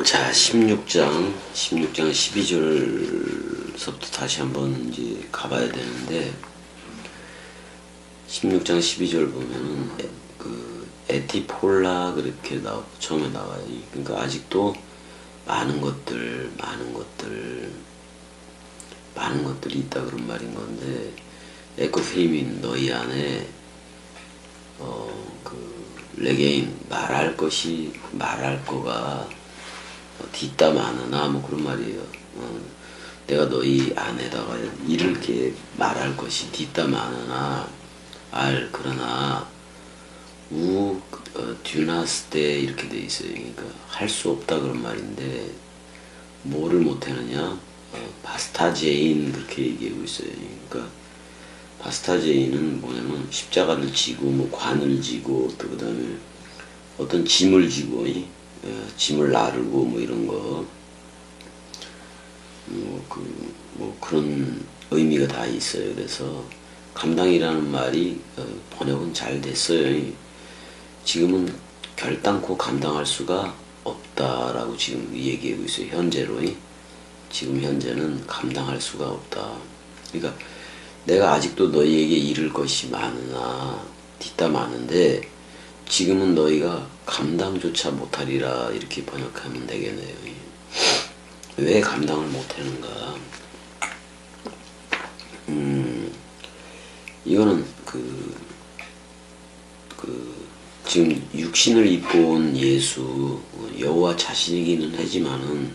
자, 16장 12절서부터 다시 한번 이제 가봐야 되는데, 16장 12절 보면은, 에티폴라, 그렇게 처음에 나와요. 그러니까 아직도 많은 것들이 있다, 그런 말인 건데, 에코페이민, 너희 안에, 레게인, 말할 거가, 뒷담 많으나, 뭐 그런 말이에요. 내가 너희 안에다가 이렇게 말할 것이 뒷담 많으나, 그러나, 듀나스테 이렇게 돼 있어요. 그러니까 할 수 없다 그런 말인데, 뭐를 못하느냐? 바스타제인 그렇게 얘기하고 있어요. 그러니까 바스타제인은 뭐냐면 십자가를 지고 뭐 관을 지고 또 그다음에 어떤 짐을 지고 짐을 나르고 뭐 이런 거 뭐 그런 의미가 다 있어요. 그래서 감당이라는 말이 번역은 잘 됐어요. 지금은 결단코 감당할 수가 없다라고 지금 얘기하고 있어요. 현재로. 지금 현재는 감당할 수가 없다. 그러니까 내가 아직도 너희에게 이를 것이 많으나 뒷담 많은데 지금은 너희가 감당조차 못하리라, 이렇게 번역하면 되겠네요. 왜 감당을 못하는가? 이거는 지금 육신을 입고 온 예수, 여호와 자신이기는 하지만은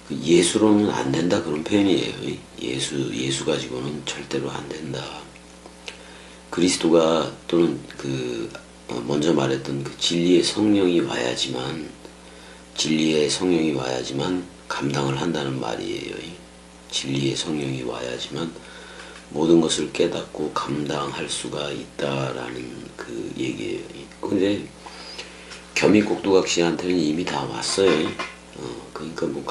예수로는 안 된다, 그런 표현이에요. 예수 가지고는 절대로 안 된다. 그리스도가 또는 먼저 말했던 진리의 성령이 와야지만 감당을 한다는 말이에요. 진리의 성령이 와야지만 모든 것을 깨닫고 감당할 수가 있다라는 그 얘기예요. 근데 겸이곡두각시한테는 이미 다 왔어요. 그러니까 뭐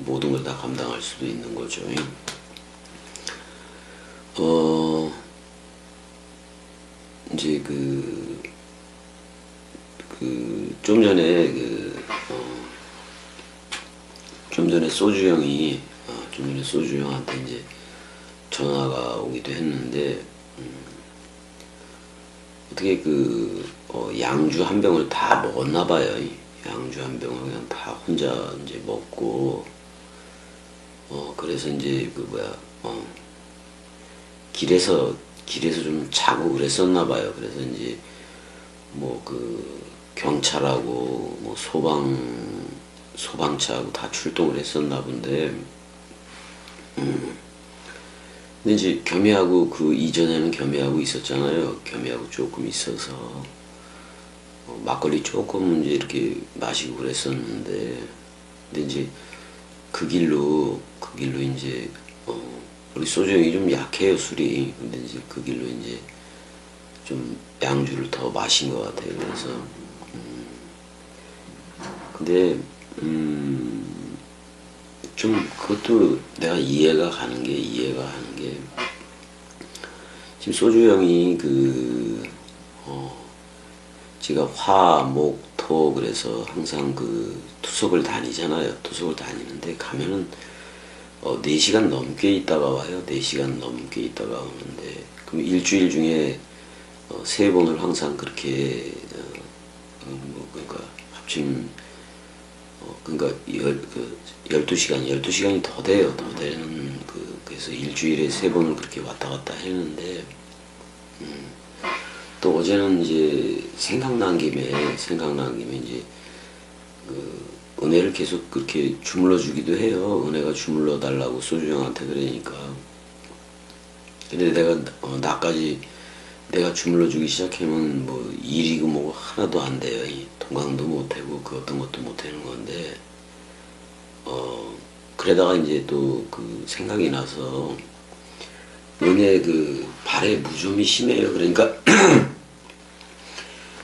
모든 걸 다 감당할 수도 있는 거죠. 이제 좀 전에 소주 형한테 이제 전화가 오기도 했는데, 어떻게 양주 한 병을 다 먹었나 봐요. 양주 한 병을 그냥 다 혼자 이제 먹고, 그래서 이제 길에서 좀 자고 그랬었나 봐요. 그래서 이제 경찰하고 뭐 소방차하고 다 출동을 했었나 본데, 근데 이제 겸이하고 이전에는 겸이하고 있었잖아요. 겸이하고 조금 있어서 막걸리 조금 이제 이렇게 마시고 그랬었는데, 근데 이제 그 길로 이제 우리 소주 형이 좀 약해요, 술이. 근데 이제 그 길로 이제 좀 양주를 더 마신 것 같아요. 그래서 근데 좀 그것도 내가 이해가 하는 게 지금 소주 형이 제가 화, 목, 토 그래서 항상 투석을 다니잖아요. 투석을 다니는데 가면은 4시간 넘게 있다가 와요. 4시간 넘게 있다가 오는데, 그럼 일주일 중에 3번을 항상 그렇게 그러니까 합치면 그러니까 12시간이 더 돼요. 더 되는 그래서 일주일에 3번을 그렇게 왔다 갔다 했는데, 또 어제는 이제 생각난 김에 이제 은혜를 계속 그렇게 주물러 주기도 해요. 은혜가 주물러 달라고 소주 형한테 그러니까. 근데 나까지 내가 주물러 주기 시작하면 뭐 일이고 뭐고 하나도 안 돼요. 동강도 못하고 어떤 것도 못하는 건데, 그러다가 이제 또 생각이 나서, 은혜 발에 무좀이 심해요. 그러니까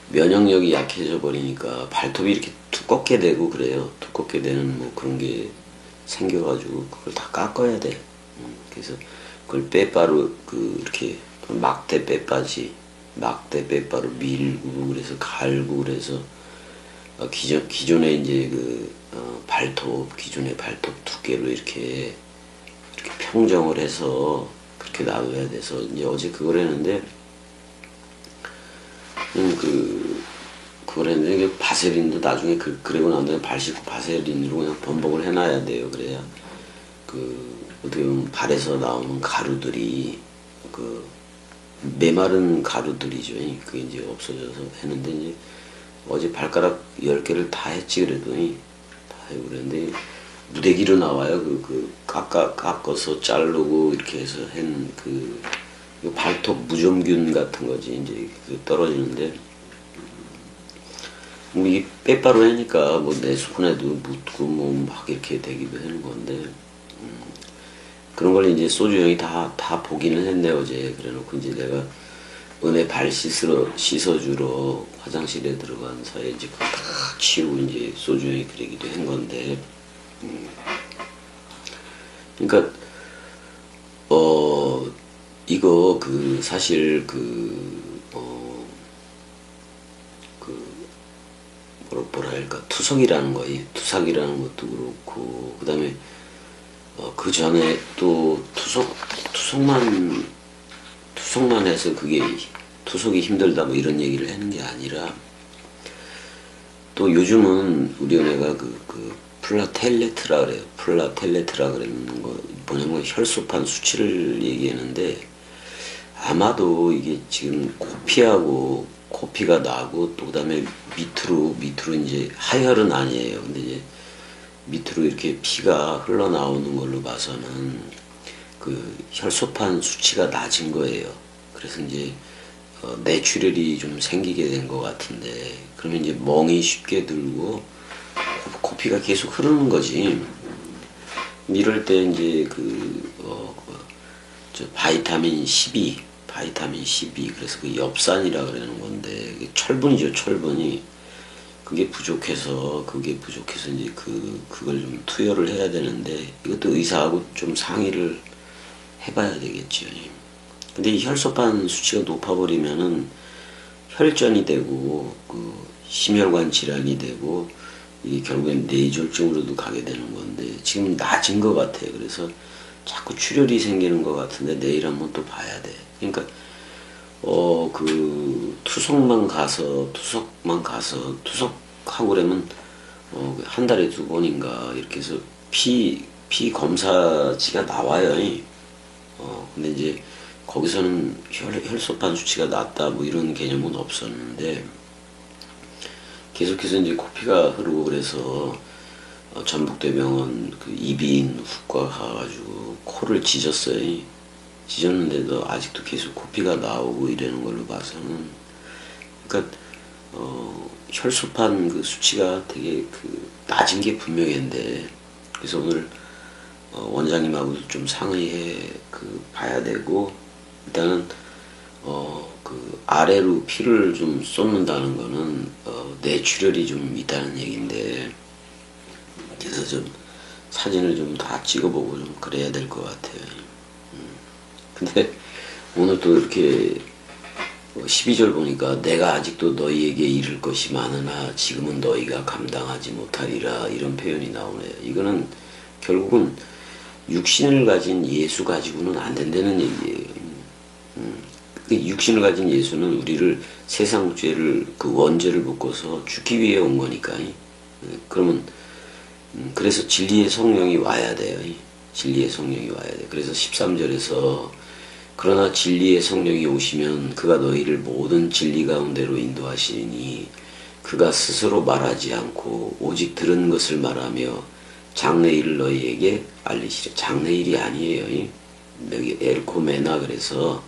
면역력이 약해져 버리니까 발톱이 이렇게 두껍게 되고 그래요. 두껍게 되는 뭐 그런 게 생겨가지고 그걸 다 깎아야 돼. 그래서 그걸 빼바로 이렇게 막대 빼바로 밀고 그래서 갈고 그래서 기존에 이제 발톱, 기존의 발톱 두께로 이렇게 평정을 해서 그렇게 놔둬야 돼서 이제 어제 그걸 했는데 그걸 했는데 이게 바세린도 나중에 그러고 난 다음에 발 씻고 바세린으로 그냥 범벅을 해놔야 돼요. 그래야 어떻게 보면 발에서 나오는 가루들이 메마른 가루들이죠. 그게 이제 없어져서 했는데 이제 어제 발가락 10개를 다 했지 그래도 다 해고 그랬는데 무대기로 나와요. 깎아서 자르고 이렇게 해서 발톱 무좀균 같은 거지. 이제 떨어지는데 뭐 이게 빼바로 하니까 뭐 내 손에도 묻고 뭐 막 이렇게 되기도 하는 건데 그런 걸 이제 소주 형이 다 보기는 했네 어제. 그래놓고 이제 내가 은혜 발 씻어주러 화장실에 들어간 사이에 이제 다 치우고 이제 소주 형이 그러기도 한 건데 그러니까 이거 사실 뭐라 할까 투석이라는 거, 투삭이라는 것도 그렇고 그 다음에 그 전에 또 투석만 해서 그게 투석이 힘들다 뭐 이런 얘기를 하는 게 아니라 또 요즘은 우리 은혜가 플라텔레트라 그래요. 플라텔레트라 그러는 거 뭐냐면 혈소판 수치를 얘기하는데 아마도 이게 지금 코피가 나고 또 그다음에 밑으로 이제 하혈은 아니에요. 근데 이제 밑으로 이렇게 피가 흘러나오는 걸로 봐서는 혈소판 수치가 낮은 거예요. 그래서 이제 뇌출혈이 좀 생기게 된 것 같은데 그러면 이제 멍이 쉽게 들고 코피가 계속 흐르는 거지. 이럴 때 이제 바이타민 12 그래서 엽산이라 그러는 건데 철분이죠. 철분이 그게 부족해서 이제 그걸 좀 투여를 해야 되는데 이것도 의사하고 좀 상의를 해봐야 되겠죠. 근데 이 혈소판 수치가 높아버리면은 혈전이 되고 심혈관 질환이 되고 이게 결국엔 뇌졸중으로도 가게 되는 건데 지금 낮은 것 같아요. 그래서 자꾸 출혈이 생기는 것 같은데 내일 한번 또 봐야 돼. 그러니까 투석만 가서 투석하고 그러면 한 달에 2번인가 이렇게 해서 피 검사지가 나와요. 근데 이제 거기서는 혈소판 수치가 낮다 뭐 이런 개념은 없었는데 계속해서 이제 코피가 흐르고 그래서 전북대병원 이비인 후과 가가지고 코를 찢었어요. 찢었는데도 아직도 계속 코피가 나오고 이러는 걸로 봐서는 그러니까 혈소판 수치가 되게 낮은 게 분명한데 그래서 오늘 원장님하고도 좀 상의해 봐야 되고 일단은 아래로 피를 좀 쏟는다는 거는 뇌출혈이 좀 있다는 얘긴데 그래서 좀 사진을 좀 다 찍어보고 좀 그래야 될 것 같아요. 근데 오늘 또 이렇게 12절 보니까 내가 아직도 너희에게 이를 것이 많으나 지금은 너희가 감당하지 못하리라 이런 표현이 나오네요. 이거는 결국은 육신을 가진 예수 가지고는 안 된다는 얘기예요. 육신을 가진 예수는 우리를 세상 죄를 원죄를 묶어서 죽기 위해 온 거니까. 그러면 그래서 진리의 성령이 와야 돼요. 진리의 성령이 와야 돼. 그래서 13절에서 그러나 진리의 성령이 오시면 그가 너희를 모든 진리 가운데로 인도하시니 그가 스스로 말하지 않고 오직 들은 것을 말하며 장래일을 너희에게 알리시려. 장래일이 아니에요. 여기 엘코메나 그래서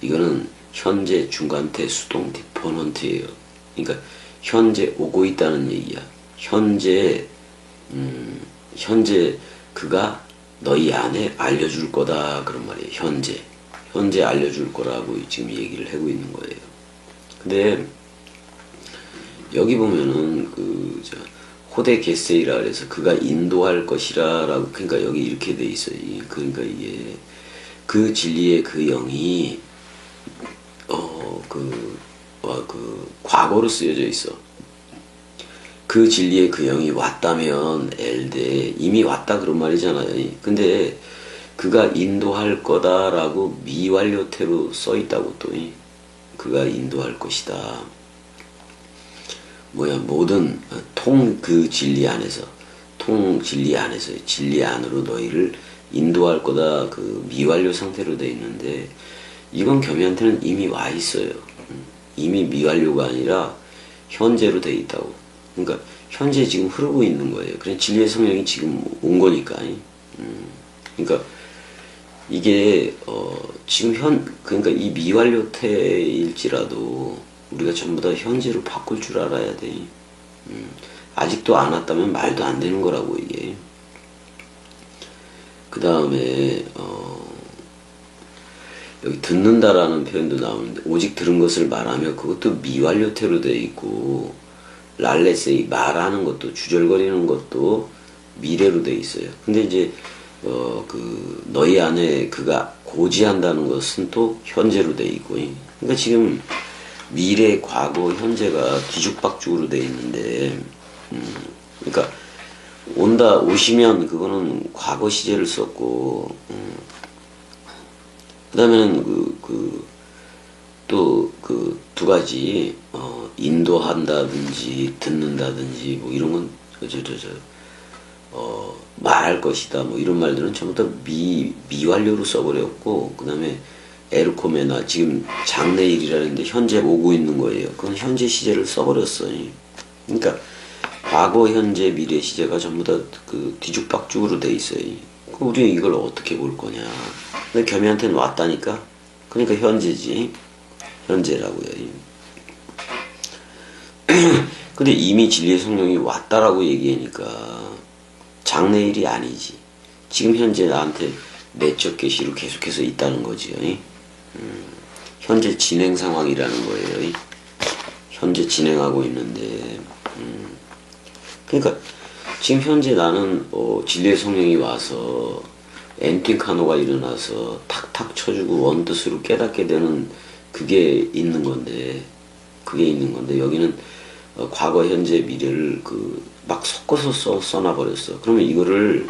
이거는 현재 중간태 수동 디포넌트예요. 그러니까 현재 오고 있다는 얘기야. 현재 그가 너희 안에 알려줄 거다 그런 말이에요. 현재 알려줄 거라고 지금 얘기를 하고 있는 거예요. 근데 여기 보면은 호데 게세이라 그래서 그가 인도할 것이라라고 그러니까 여기 이렇게 돼 있어요. 그러니까 이게 그 진리의 그 영이 과거로 쓰여져 있어. 그 진리의 그 영이 왔다면 엘데 이미 왔다 그런 말이잖아요. 근데 그가 인도할 거다라고 미완료태로 써 있다고 또 그가 인도할 것이다. 뭐야 모든 통 그 진리 안에서 통 진리 안에서 진리 안으로 너희를 인도할 거다 그 미완료 상태로 돼 있는데 이건 겸이한테는 이미 와 있어요. 이미 미완료가 아니라 현재로 돼 있다고. 그러니까 현재 지금 흐르고 있는 거예요. 그냥 진리의 성령이 지금 온 거니까. 그러니까 이게 지금 그러니까 이 미완료태일지라도 우리가 전부 다 현재로 바꿀 줄 알아야 돼. 아직도 안 왔다면 말도 안 되는 거라고 이게. 그 다음에 여기 듣는다라는 표현도 나오는데 오직 들은 것을 말하며 그것도 미완료태로 되어 있고 랄레세이 말하는 것도 주절거리는 것도 미래로 되어 있어요. 근데 이제 그 너희 안에 그가 고지한다는 것은 또 현재로 되어 있고 그러니까 지금 미래, 과거, 현재가 뒤죽박죽으로 되어 있는데 그러니까 오시면 그거는 과거 시제를 썼고 그 다음에는 또 그 두 가지 인도한다든지 듣는다든지 뭐 이런 건 말할 것이다 뭐 이런 말들은 전부 다 미완료로 써버렸고 그 다음에 에르코메나 지금 장래일이라는데 현재 오고 있는 거예요. 그건 현재 시제를 써버렸어요. 그러니까 과거, 현재, 미래 시제가 전부 다 그 뒤죽박죽으로 돼 있어요. 우리 이걸 어떻게 볼 거냐. 근데 겸이한테는 왔다니까. 그러니까 현재지. 현재라고요. 근데 이미 진리의 성령이 왔다라고 얘기하니까 장래일이 아니지. 지금 현재 나한테 내적 계시로 계속해서 있다는 거지요. 현재 진행 상황이라는 거예요. 현재 진행하고 있는데 그러니까 지금 현재 나는 진리의 성령이 와서 엔팅카노가 일어나서 탁탁 쳐주고 원뜻으로 깨닫게 되는 그게 있는 건데 여기는 과거, 현재, 미래를 막 섞어서 써놔버렸어. 그러면 이거를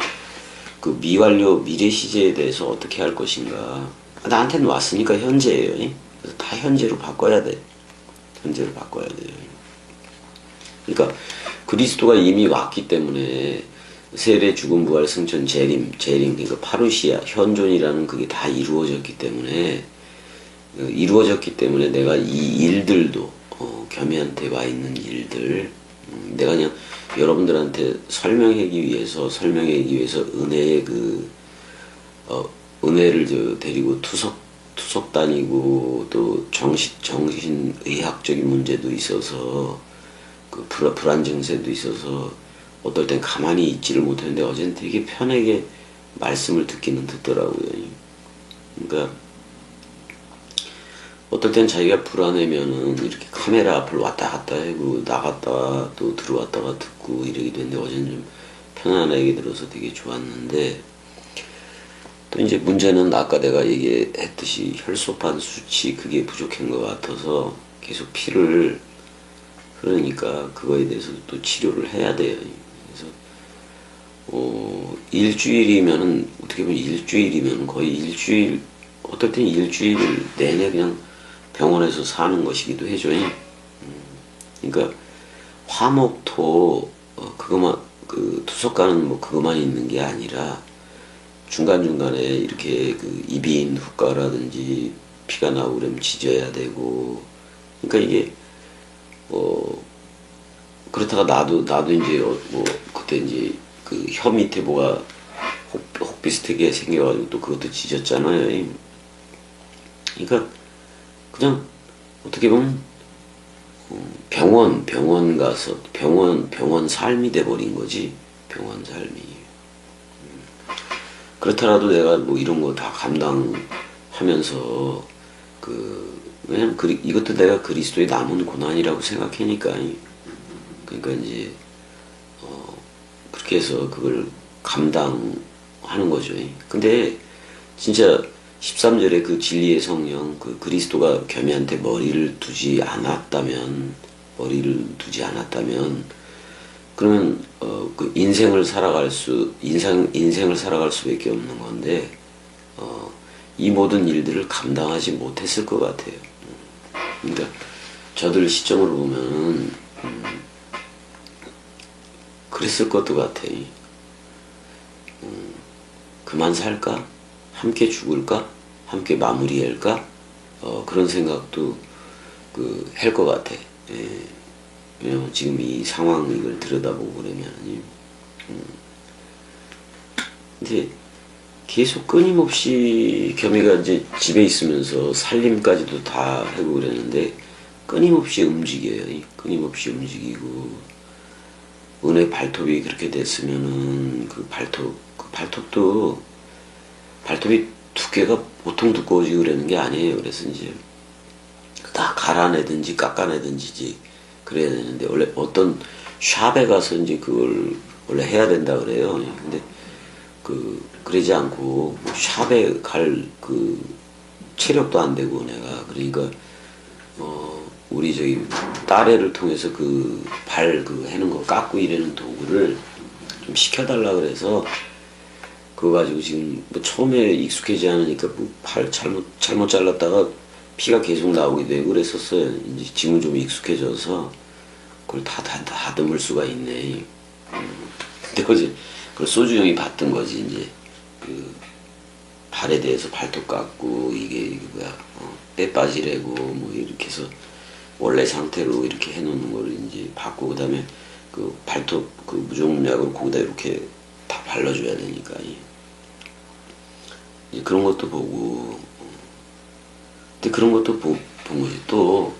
그 미완료 미래 시제에 대해서 어떻게 할 것인가. 나한테는 왔으니까 현재예요. 그래서 다 현재로 바꿔야 돼. 현재로 바꿔야 돼요. 그러니까 그리스도가 이미 왔기 때문에 세례, 죽음, 부활, 승천, 재림 그러니까 파루시아, 현존이라는 그게 다 이루어졌기 때문에 내가 이 일들도 겸이한테 와 있는 일들 내가 그냥 여러분들한테 설명하기 위해서 은혜의 은혜를 데리고 투석 다니고 또 정신의학적인 문제도 있어서 그 불안 증세도 있어서 어떨 땐 가만히 있지를 못했는데 어제는 되게 편하게 말씀을 듣기는 듣더라고요. 그러니까 어떨 땐 자기가 불안하면은 이렇게 카메라 앞을 왔다 갔다 하고 나갔다가 또 들어왔다가 듣고 이러기도 했는데 어제는 좀 편안하게 들어서 되게 좋았는데 또 이제 문제는 아까 내가 얘기했듯이 혈소판 수치 그게 부족한 것 같아서 계속 피를 그러니까 그거에 대해서 또 치료를 해야 돼요. 그래서 일주일이면은 어떻게 보면 일주일이면 거의 일주일 어떨 땐 일주일 내내 그냥 병원에서 사는 것이기도 해줘. 그러니까 화목토 그것만 투석 가는 뭐 그것만 있는 게 아니라 중간중간에 이렇게 이비인 후과라든지 피가 나오고 그러면 짖어야 되고 그러니까 이게 그렇다가 나도 이제 뭐 그때 이제 그 혀 밑에 뭐가 혹 비슷하게 생겨가지고 또 그것도 짖었잖아요. 그러니까 그냥 어떻게 보면 병원 가서 병원 삶이 돼버린 거지. 병원 삶이. 그렇더라도 내가 뭐 이런 거 다 감당하면서 왜냐면 이것도 내가 그리스도의 남은 고난이라고 생각하니까 그러니까 이제 그렇게 해서 그걸 감당하는 거죠. 근데 진짜 13절에 그 진리의 성령 그리스도가 겸이한테 머리를 두지 않았다면 그러면 그 인생을 살아갈 수밖에 없는 건데 이 모든 일들을 감당하지 못했을 것 같아요. 그러니까 저들 시점으로 보면 그랬을 것도 같아. 그만 살까? 함께 죽을까? 함께 마무리할까? 그런 생각도 할 것 같아. 예. 왜냐면 지금 이 상황 이걸 들여다보고 그러면 근데 계속 끊임없이 겸이가 이제 집에 있으면서 살림까지도 다 하고 그랬는데 끊임없이 움직여요. 끊임없이 움직이고 은혜 발톱이 그렇게 됐으면은 그 발톱도 발톱이 두께가 보통 두꺼워지고 그러는 게 아니에요. 그래서 이제 다 갈아내든지 깎아내든지 그래야 되는데 원래 어떤 샵에 가서 이제 그걸 원래 해야 된다 그래요. 근데 그러지 않고 뭐 샵에 갈 체력도 안 되고 내가 그러니까 우리 저기 딸애를 통해서 발 해는 거 깎고 이러는 도구를 좀 시켜달라 그래서 그거 가지고 지금 뭐 처음에 익숙하지 않으니까 발 잘못 잘랐다가 피가 계속 나오게 되고 그랬었어요. 이제 지금은 좀 익숙해져서 그걸 다 다듬을 수가 있네. 근데 어제 그걸 소주형이 봤던 거지 이제 발에 대해서 발톱 깎고 이게 뭐야 때 빠지래고 뭐 이렇게 해서 원래 상태로 이렇게 해놓는 거를 이제 받고 그다음에 발톱 무좀약으로 거기다 이렇게 다 발라줘야 되니까 이제 그런 것도 보고 근데 그런 것도 본 거지. 또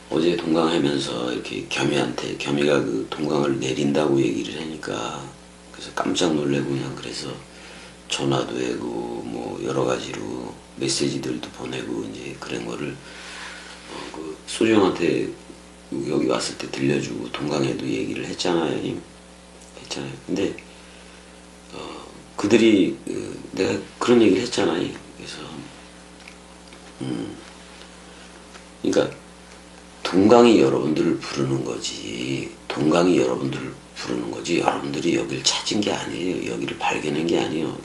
어제 동강하면서 이렇게 겸이가 동강을 내린다고 얘기를 하니까 그래서 깜짝 놀래고 그냥 그래서 전화도 하고 뭐 여러 가지로 메시지들도 보내고 이제 그런 거를 소정한테 여기 왔을 때 들려주고 동강에도 얘기를 했잖아요. 근데 그들이 내가 그런 얘기를 했잖아요. 그래서 그러니까 동강이 여러분들을 부르는 거지. 동강이 여러분들을 부르는 거지. 여러분들이 여기를 찾은 게 아니에요. 여기를 발견한 게 아니에요.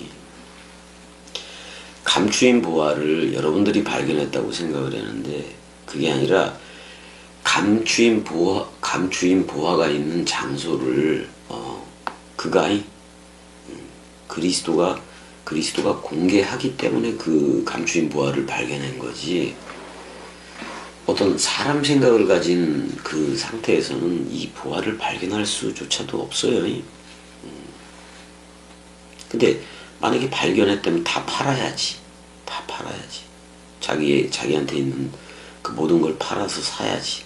감추인 보화를 여러분들이 발견했다고 생각을 했는데 그게 아니라 감추인 보화가 있는 장소를 그리스도가 공개하기 때문에 그 감추인 보화를 발견한 거지. 어떤 사람 생각을 가진 그 상태에서는 이 보화를 발견할 수조차도 없어요. 근데 만약에 발견했다면 다 팔아야지. 자기한테 있는 그 모든 걸 팔아서 사야지.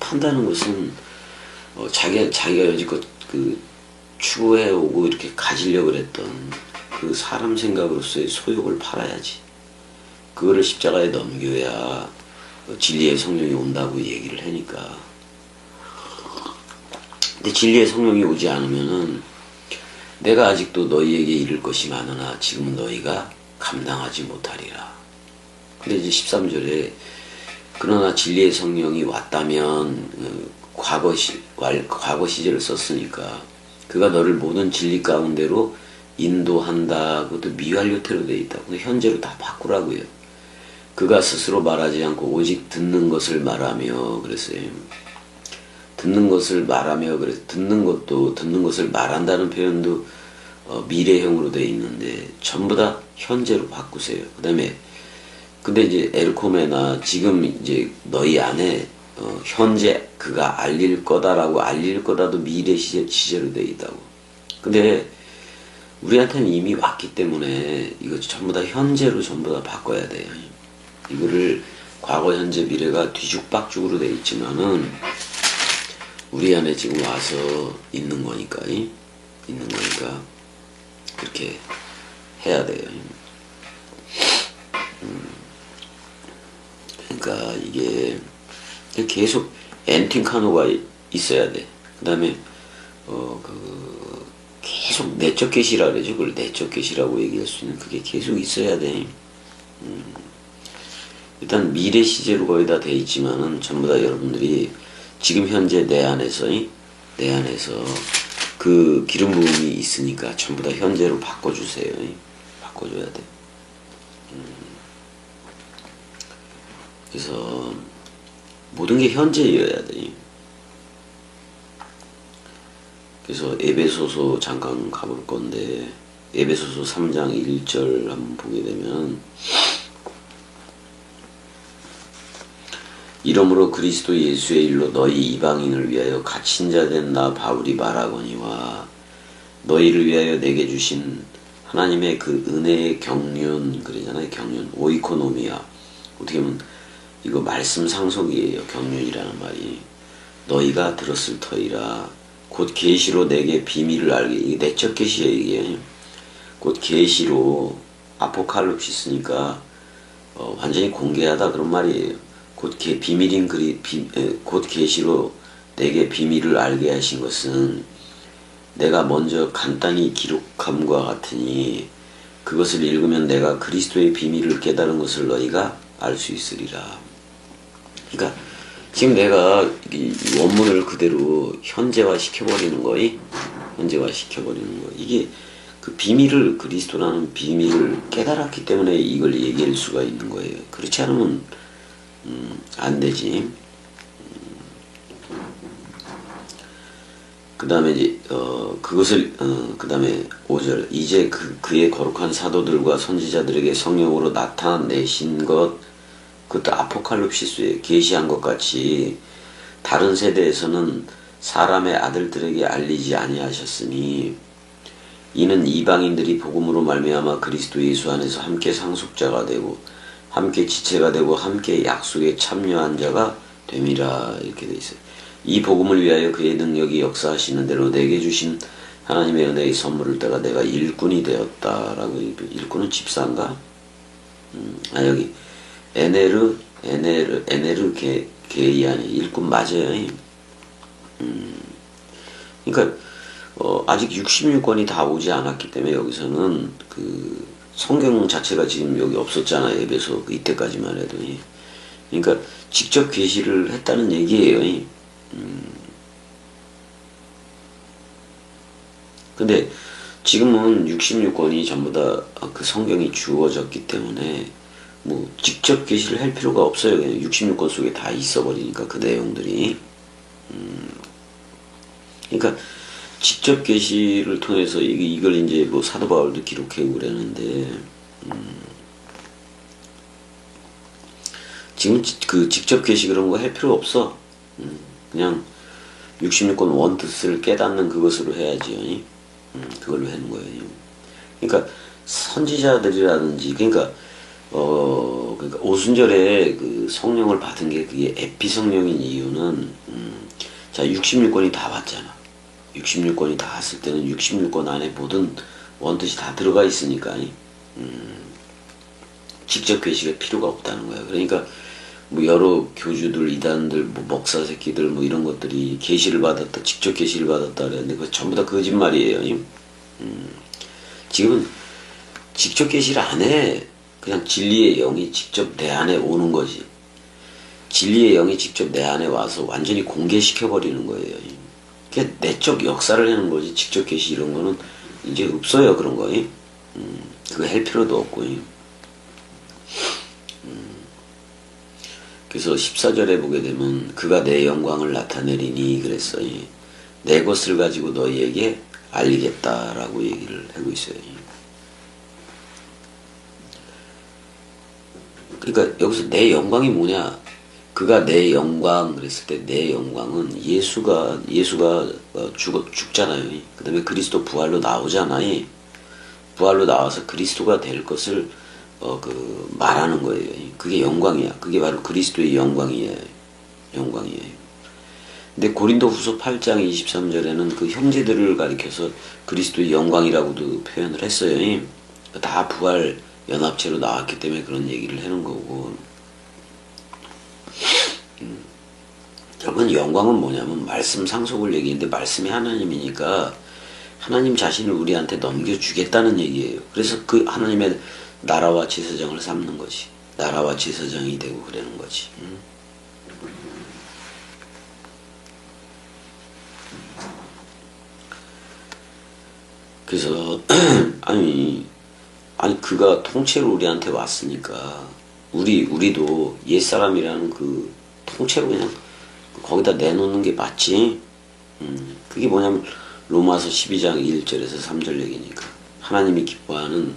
판다는 것은 자기가 여지껏 추구해오고 이렇게 가지려고 그랬던 그 사람 생각으로서의 소욕을 팔아야지. 그거를 십자가에 넘겨야 진리의 성령이 온다고 얘기를 하니까. 근데 진리의 성령이 오지 않으면은 내가 아직도 너희에게 이를 것이 많으나 지금은 너희가 감당하지 못하리라. 근데 이제 13절에 그러나 진리의 성령이 왔다면 과거 시제를 썼으니까 그가 너를 모든 진리 가운데로 인도한다. 그것도 미완료태로 되어 있다. 근데 현재로 다 바꾸라고요. 그가 스스로 말하지 않고 오직 듣는 것을 말하며 그랬어요. 듣는 것을 말하며 그래서 듣는 것을 말한다는 표현도 미래형으로 되어 있는데 전부 다 현재로 바꾸세요. 근데 이제 엘코메나 지금 이제 너희 안에 현재 그가 알릴 거다도 미래 시제로 되어 있다고. 근데 우리한테는 이미 왔기 때문에 이거 전부 다 현재로 전부 다 바꿔야 돼요. 이거를 과거, 현재, 미래가 뒤죽박죽으로 돼 있지만은 우리 안에 지금 와서 있는 거니까 그렇게 해야 돼요. 그러니까 이게 계속 엔팅카노가 있어야 돼. 그다음에 계속 내적 계시라 그러죠. 그걸 내적 계시라고 얘기할 수 있는 그게 계속 있어야 돼. 일단 미래 시제로 거의 다 돼 있지만은 전부 다 여러분들이 지금 현재 내 안에서 내 안에서 그 기름 부음이 있으니까 전부 다 현재로 바꿔주세요. 바꿔줘야 돼. 그래서 모든 게 현재여야 돼. 그래서 에베소서 잠깐 가볼 건데, 에베소서 3장 1절 한번 보게 되면, 이러므로 그리스도 예수의 일로 너희 이방인을 위하여 갇힌 자 된 나 바울이 말하거니와, 너희를 위하여 내게 주신 하나님의 그 은혜의 경륜, 그러잖아요. 경륜, 오이코노미아. 어떻게 보면 이거 말씀 상속이에요. 경륜이라는 말이. 너희가 들었을 터이라 곧 계시로 내게 비밀을 알게. 이게 내적 계시예요. 이게 곧 계시로, 아포칼립시스니까 완전히 공개하다 그런 말이에요. 곧 비밀인 곧 계시로 내게 비밀을 알게 하신 것은 내가 먼저 간단히 기록함과 같으니 그것을 읽으면 내가 그리스도의 비밀을 깨달은 것을 너희가 알 수 있으리라. 그러니까 지금 내가 이 원문을 그대로 현재화 시켜버리는 거이, 현재화 시켜버리는 거. 이게 그 비밀을, 그리스도라는 비밀을 깨달았기 때문에 이걸 얘기할 수가 있는 거예요. 그렇지 않으면 안 되지. 그 다음에 이제 그 다음에 5절, 이제 그의 거룩한 사도들과 선지자들에게 성령으로 나타내신 것, 그것도 아포칼립시스에 계시한 것 같이 다른 세대에서는 사람의 아들들에게 알리지 아니하셨으니, 이는 이방인들이 복음으로 말미암아 그리스도 예수 안에서 함께 상속자가 되고 함께 지체가 되고 함께 약속에 참여한 자가 됨이라. 이렇게 돼 있어요. 이 복음을 위하여 그의 능력이 역사하시는 대로 내게 주신 하나님의 은혜의 선물을 따라 내가 일꾼이 되었다라고. 일꾼은 집사인가? 여기 에네르 게이아니 일꾼 맞아요. 그러니까 아직 66권이 다 오지 않았기 때문에 여기서는 그 성경 자체가 지금 여기 없었잖아요. 에베소 이때까지만 해도. 그러니까 직접 계시를 했다는 얘기예요. 근데 지금은 66권이 전부 다 그 성경이 주어졌기 때문에 뭐 직접 계시를 할 필요가 없어요. 그냥 66권 속에 다 있어버리니까 그 내용들이. 그러니까 직접 계시를 통해서 이걸 이제 뭐 사도 바울도 기록하고 그랬는데, 지금 그 직접 계시 그런 거 할 필요 없어. 그냥 66권 원뜻을 깨닫는 그것으로 해야지. 그걸로 하는 거예요. 그러니까 선지자들이라든지, 그러니까 오순절에 그 성령을 받은 게 그게 에피 성령인 이유는, 자 66권이 다 왔잖아. 66권이 다 왔을 때는 66권 안에 모든 원뜻이 다 들어가 있으니까 직접 계시가 필요가 없다는 거야. 그러니까 뭐 여러 교주들, 이단들, 뭐 목사 새끼들 뭐 이런 것들이 계시를 받았다, 직접 계시를 받았다 그랬는데 그거 전부 다 거짓말이에요. 지금은 직접 계시를 안 해. 그냥 진리의 영이 직접 내 안에 오는 거지. 진리의 영이 직접 내 안에 와서 완전히 공개시켜버리는 거예요. 그게 내적 역사를 하는 거지. 직접 계시 이런 거는 이제 없어요. 그런 거. 그거 할 필요도 없고. 그래서 14절에 보게 되면 그가 내 영광을 나타내리니 그랬어요. 내 것을 가지고 너희에게 알리겠다라고 얘기를 하고 있어요. 그러니까 여기서 내 영광이 뭐냐? 그가 내 영광 그랬을 때 내 영광은 예수가 죽잖아요. 그 다음에 그리스도 부활로 나오잖아요. 부활로 나와서 그리스도가 될 것을 말하는 거예요. 그게 영광이야. 그게 바로 그리스도의 영광이에요. 근데 고린도 후서 8장 23절에는 그 형제들을 가리켜서 그리스도의 영광이라고도 표현을 했어요. 다 부활 연합체로 나왔기 때문에 그런 얘기를 하는 거고. 여러분, 영광은 뭐냐면 말씀 상속을 얘기했는데 말씀이 하나님이니까 하나님 자신을 우리한테 넘겨주겠다는 얘기예요. 그래서 그 하나님의 나라와 제사장을 삼는 거지. 나라와 제사장이 되고 그러는 거지. 그래서 아니 그가 통째로 우리한테 왔으니까 우리도 옛사람이라는 그 통째로 그냥 거기다 내놓는 게 맞지. 그게 뭐냐면 로마서 12장 1절에서 3절 얘기니까 하나님이 기뻐하는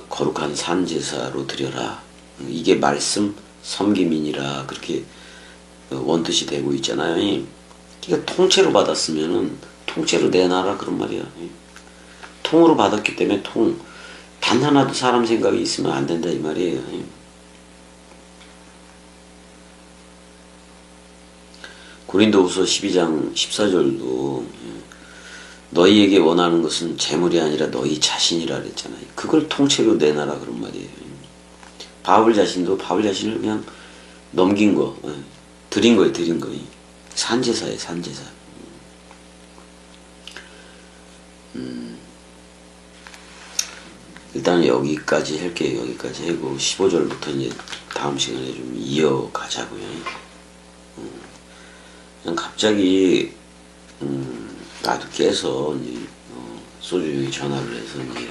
거룩한 산제사로 드려라. 이게 말씀 섬김이니라 그렇게 원뜻이 되고 있잖아요. 그러니까 통째로 받았으면은 통째로 내놔라 그런 말이야. 통으로 받았기 때문에 단 하나도 사람 생각이 있으면 안 된다 이 말이에요. 고린도후서 12장 14절도 너희에게 원하는 것은 재물이 아니라 너희 자신이라 그랬잖아요. 그걸 통째로 내놔라 그런 말이에요. 바울 자신을 그냥 넘긴 거, 드린 거예요. 산제사예요, 산제사. 일단 여기까지 할게요. 여기까지 하고 15절부터 이제 다음 시간에 좀 이어가자고요. 그냥 갑자기 나도 깨서 이제 소주형이 전화를 해서 이제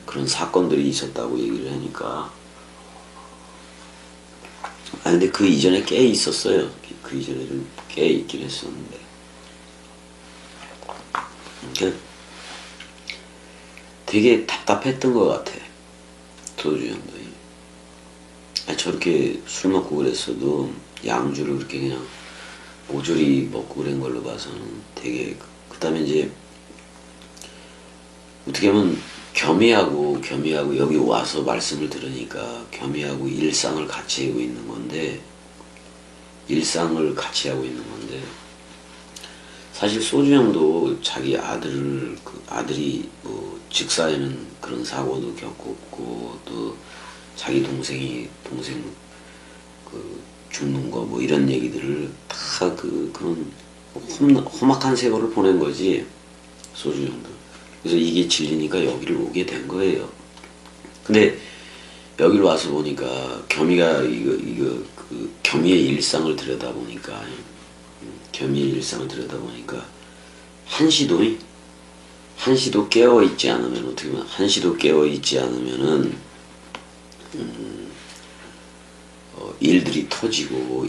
그런 사건들이 있었다고 얘기를 하니까 근데 그 이전에 깨 있었어요. 그 이전에 좀 깨 있긴 했었는데 그러니까 되게 답답했던 것 같아. 소주형도 저렇게 술 먹고 그랬어도 양주를 그렇게 그냥 모조리 먹고 그런 걸로 봐서는 되게 그 다음에 이제 어떻게 하면 겸이하고 여기 와서 말씀을 들으니까 겸이하고 일상을 같이 하고 있는 건데 사실 소주형도 자기 아들이 뭐 직사에는 그런 사고도 겪었고 또 자기 동생 그 죽는 거 뭐 이런 얘기들을 다 그런 험악한 세월을 보낸 거지 소주형도. 그래서 이게 질리니까 여기를 오게 된 거예요. 근데 여기를 와서 보니까 겸이가 겸이의 일상을 들여다보니까 한시도 깨어있지 않으면 어떻게 보면 한시도 깨어있지 않으면은 일들이 터지고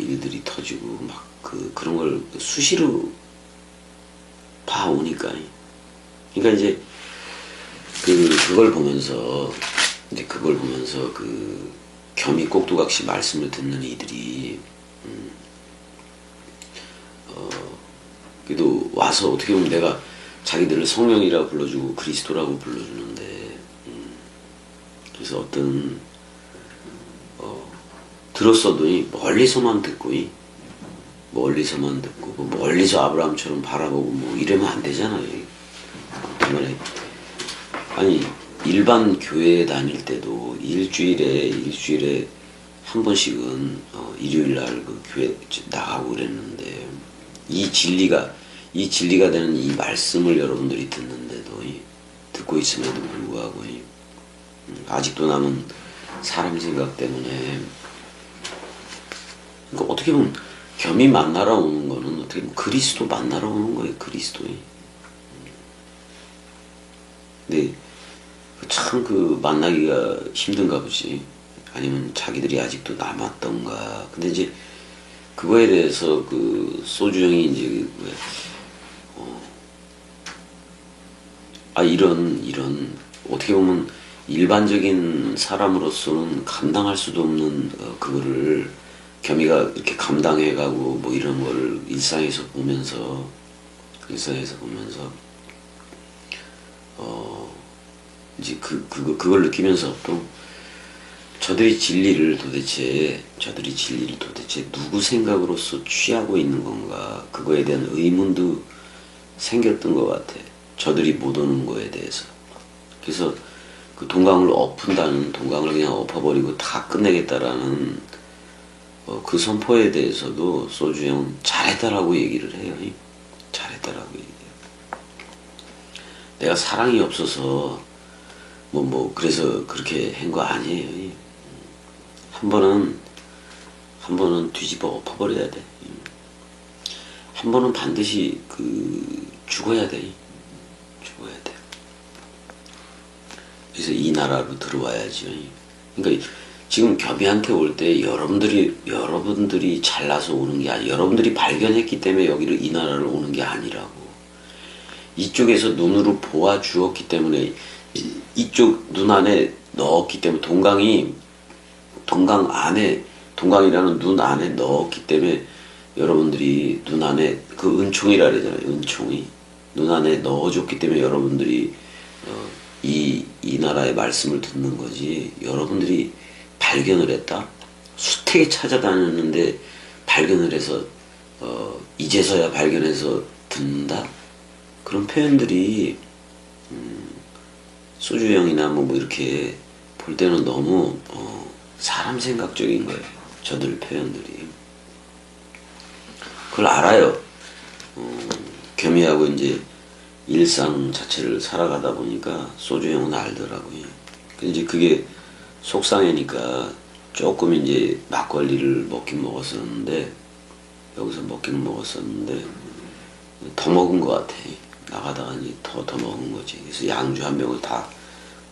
막 그런 걸 수시로 봐오니까 그러니까 이제 그걸 보면서 그 겸이 꼭두각시 말씀을 듣는 이들이 그래도 와서 어떻게 보면 내가 자기들을 성령이라고 불러주고 그리스도라고 불러주는데 그래서 어떤 들었어도 멀리서만 듣고 뭐 멀리서 아브라함처럼 바라보고 뭐 이러면 안 되잖아요. 정말 아니 일반 교회에 다닐 때도 일주일에 한 번씩은 일요일 날 그 교회 나가고 그랬는데 이 진리가 되는 이 말씀을 여러분들이 듣는데도 듣고 있음에도 불구하고 아직도 남은 사람 생각 때문에 그러니까 어떻게 보면 겸이 만나러 오는 거는 어떻게 보면 그리스도 만나러 오는 거예요. 그리스도이. 근데 참 만나기가 힘든가 보지. 아니면 자기들이 아직도 남았던가. 근데 이제 그거에 대해서 소주형이 이제 이런 어떻게 보면 일반적인 사람으로서는 감당할 수도 없는 그거를 겸이가 이렇게 감당해가고 뭐 이런 거를 일상에서 보면서 이제 그걸 느끼면서 또 저들이 진리를 도대체 누구 생각으로서 취하고 있는 건가 그거에 대한 의문도 생겼던 것 같아. 저들이 못 오는 거에 대해서. 그래서 그 동강을 동강을 그냥 엎어버리고 다 끝내겠다라는 그 선포에 대해서도 소주형 잘했다라고 얘기를 해요. 잘했다라고 얘기해요. 내가 사랑이 없어서 그래서 그렇게 한 거 아니에요. 한 번은 뒤집어 엎어버려야 돼. 한 번은 반드시 죽어야 돼. 그래서 이 나라로 들어와야죠. 그러니까 지금 겸이한테 올 때 여러분들이 잘나서 오는 게 아니라 여러분들이 발견했기 때문에 여기를 이 나라를 오는 게 아니라고. 이쪽에서 눈으로 보아 주었기 때문에 이쪽 눈 안에 넣었기 때문에 동강이라는 눈 안에 넣었기 때문에 여러분들이 눈 안에 그 은총이라 그러잖아요. 은총이 눈 안에 넣어줬기 때문에 여러분들이 이 나라의 말씀을 듣는 거지. 여러분들이 발견을 했다. 수태에 찾아다녔는데 발견을 해서 이제서야 발견해서 듣는다. 그런 표현들이 소주형이나 뭐 이렇게 볼 때는 너무 사람 생각적인 거예요. 저들 표현들이. 그걸 알아요. 겸이하고 이제 일상 자체를 살아가다 보니까 소주형은 알더라고요. 이제 그게 속상해니까 조금 이제 막걸리를 먹긴 먹었었는데 여기서 먹기는 먹었었는데 더 먹은 것 같아. 나가다가 이제 더 먹은 거지. 그래서 양주 한 병을 다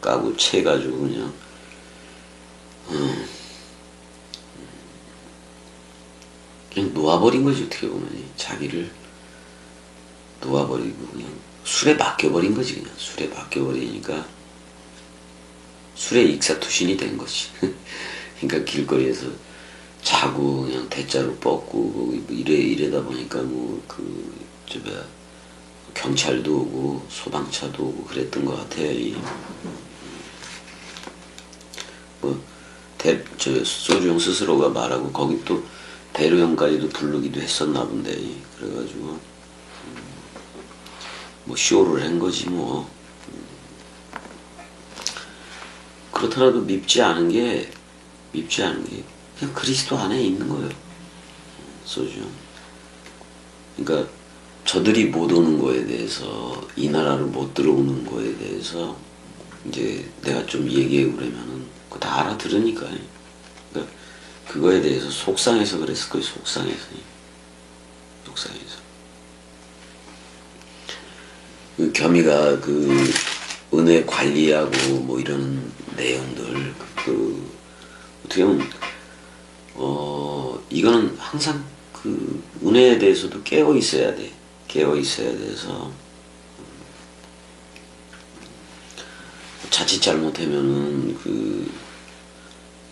까고 채가지고 그냥 그냥 놓아버린 거지. 어떻게 보면 자기를 놓아버리고 그냥 술에 맡겨버린 거지. 그냥 술에 맡겨버리니까 술에 익사투신이 된 거지. 그러니까 길거리에서 자고 그냥 대자로 뻗고 이래다 보니까 경찰도 오고 소방차도 오고 그랬던 것 같아요. 소주형 스스로가 말하고 거기 또 대로형까지도 부르기도 했었나 본데. 그래가지고 뭐 쇼를 한 거지 뭐. 그렇더라도 밉지 않은 게 그냥 그리스도 안에 있는 거예요. 소주형. 그러니까 저들이 못 오는 거에 대해서, 이 나라를 못 들어오는 거에 대해서 이제 내가 좀 얘기해 보려면은 그거 다 알아들으니까. 그러니까 그거에 대해서 속상해서 그랬을 거예요. 속상해서. 그 겸이가 그 은혜 관리하고 뭐 이런 내용들 어떻게 보면 이거는 항상 그 은혜에 대해서도 깨어 있어야 돼. 깨어 있어야 돼서 자칫 잘못하면은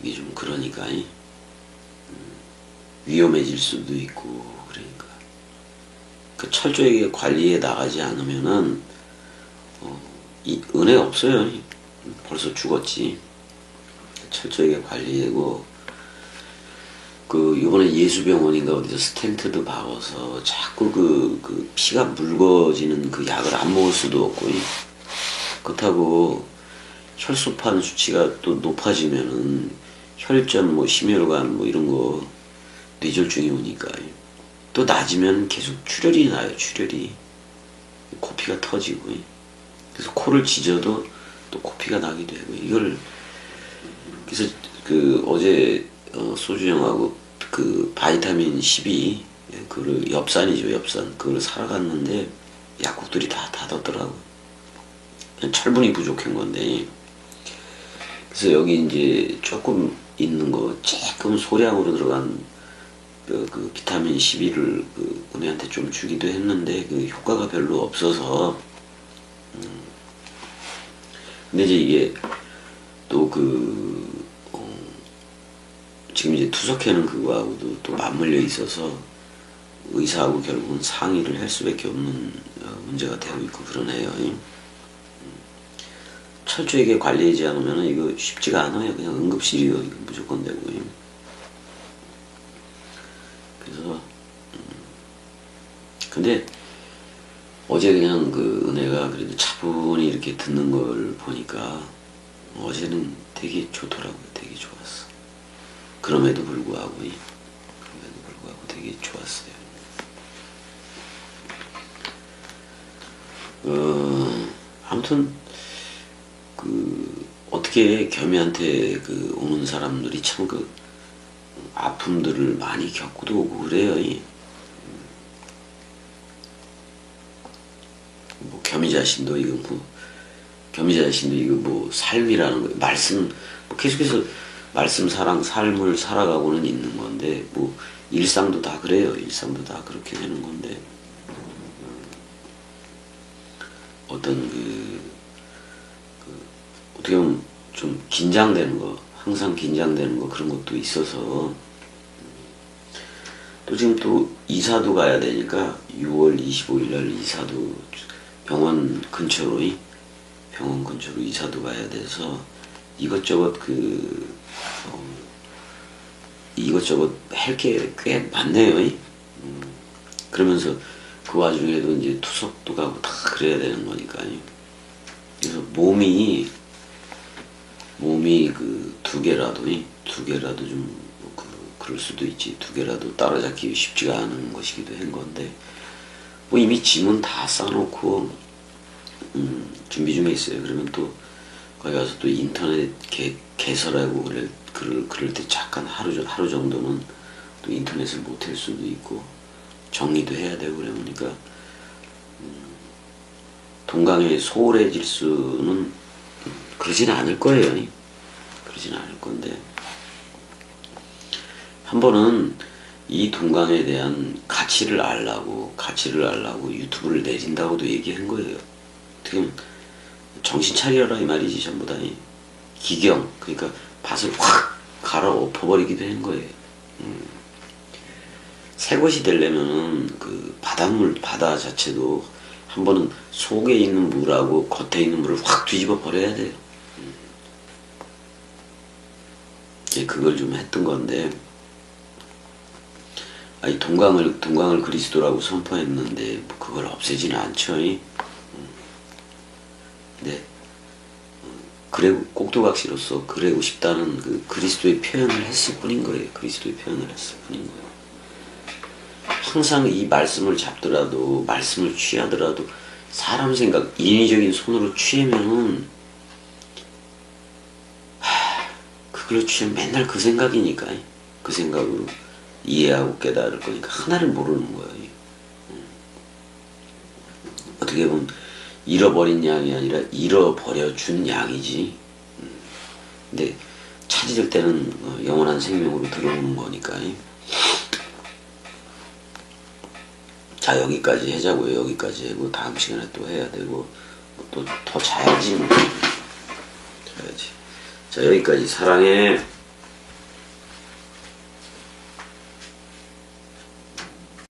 이게 좀 그러니까 위험해질 수도 있고. 그러니까 그 철저하게 관리에 나가지 않으면은 이 은혜 없어요. 벌써 죽었지. 철저하게 관리하고 요번에 예수병원인가 어디서 스텐트도 박아서 자꾸 그 피가 묽어지는 그 약을 안 먹을 수도 없고. 그렇다고 혈소판 수치가 또 높아지면은 혈전 뭐 심혈관 뭐 이런 거 뇌졸중이 오니까 또 낮으면 계속 출혈이 나요. 출혈이 코피가 터지고. 그래서 코를 짖어도 또 코피가 나기도 하고. 이걸 그래서 어제 소주형하고 바이타민 12 그걸 엽산이죠. 엽산 그걸 사러 갔는데 약국들이 다 닫았더라고. 철분이 부족한 건데. 그래서 여기 이제 조금 있는 거 조금 소량으로 들어간 그 비타민 12를 은혜한테 좀 주기도 했는데 그 효과가 별로 없어서. 근데 이제 이게 또 지금 이제 투석해는 그거하고도 또 맞물려 있어서 의사하고 결국은 상의를 할 수밖에 없는 문제가 되고 있고 그러네요. 철저하게 관리하지 않으면 이거 쉽지가 않아요. 그냥 응급실이요. 이거 무조건 되고. 그래서 근데 어제 그냥 은혜가 그래도 차분히 이렇게 듣는 걸 보니까 어제는 되게 좋더라고요. 되게 좋았어. 그럼에도 불구하고 되게 좋았어요. 아무튼 어떻게 겸이한테 오는 사람들이 참 아픔들을 많이 겪고도 오고 그래요. 뭐 겸이 자신도 이거 뭐 겸자 자신도 이거 뭐 삶이라는 거 말씀 뭐 계속해서 말씀 사랑 삶을 살아가고는 있는 건데 뭐 일상도 다 그래요. 일상도 다 그렇게 되는 건데 어떤 어떻게 보면 좀 긴장되는 거 항상 긴장되는 거 그런 것도 있어서 또 지금 또 이사도 가야 되니까 6월 25일 날 이사도 병원 근처로 이사도 가야 돼서 이것저것 이것저것 할 게 꽤 많네요. 그러면서 그 와중에도 이제 투석도 가고 다 그래야 되는 거니까요. 그래서 몸이 그 두 개라도 좀 그럴 수도 있지. 두 개라도 따라잡기 쉽지가 않은 것이기도 한 건데 뭐 이미 짐은 다 싸놓고 준비 중에 있어요. 그러면 또 거기 가서 또 인터넷 개설하고 그럴 때 잠깐 하루 정도는 또 인터넷을 못 할 수도 있고 정리도 해야 되고 그러니까 동강에 소홀해질 수는 그러진 않을 거예요. 그러진 않을 건데 한 번은 이 동강에 대한 가치를 알라고 유튜브를 내린다고도 얘기한 거예요. 어떻게 보면 정신 차려라 이 말이지. 전부 다 기경 그러니까 밭을 확 갈아엎어버리기도 한 거예요. 새 것이 되려면은 그 바다 자체도 한 번은 속에 있는 물하고 겉에 있는 물을 확 뒤집어 버려야 돼요. 그걸 좀 했던 건데 이 동강을 그리스도라고 선포했는데 뭐 그걸 없애지는 않죠. 네. 그래 꼭두각시로서 그러고 싶다는 그 그리스도의 표현을 했을 뿐인 거예요. 그리스도의 표현을 했을 뿐인 거예요. 항상 이 말씀을 잡더라도 말씀을 취하더라도 사람 생각 인위적인 손으로 취하면은 그걸로 취하면 맨날 그 생각이니까 그 생각으로 이해하고 깨달을 거니까 하나를 모르는 거예요. 어떻게 보면 잃어버린 양이 아니라 잃어버려 준 양이지. 근데 찾을 때는 영원한 생명으로 들어오는 거니까. 자 여기까지 하자고요. 여기까지 하고 다음 시간에 또 해야 되고 또 더 자야지. 자야지. 자 여기까지. 사랑해.